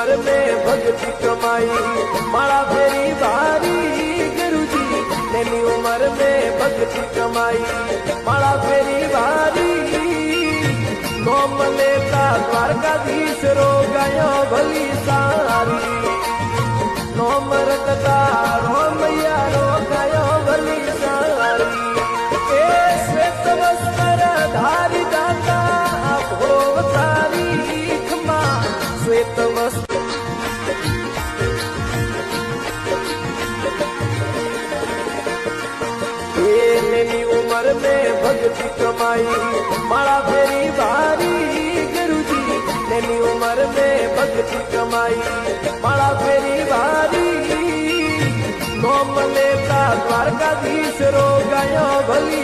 उम्र में भक्ति कमाई माला फेरी भारी गुरुजी तेरी उम्र में भक्ति कमाई माला फेरी भारी नोम लेता द्वारकाधीश रो गयो भली सारी नोम रखता रोमैया रो गयो भली सारी ए श्वेत वस्त्र धारी दाता भोग तारीख मां श्वेत वस्त्र उम्र में भक्ति कमाई माला फेरी भारी गुरुजी तेरी उम्र में भक्ति कमाई माला फेरी भारी नोम लेता द्वारकाधीश रो गयो भली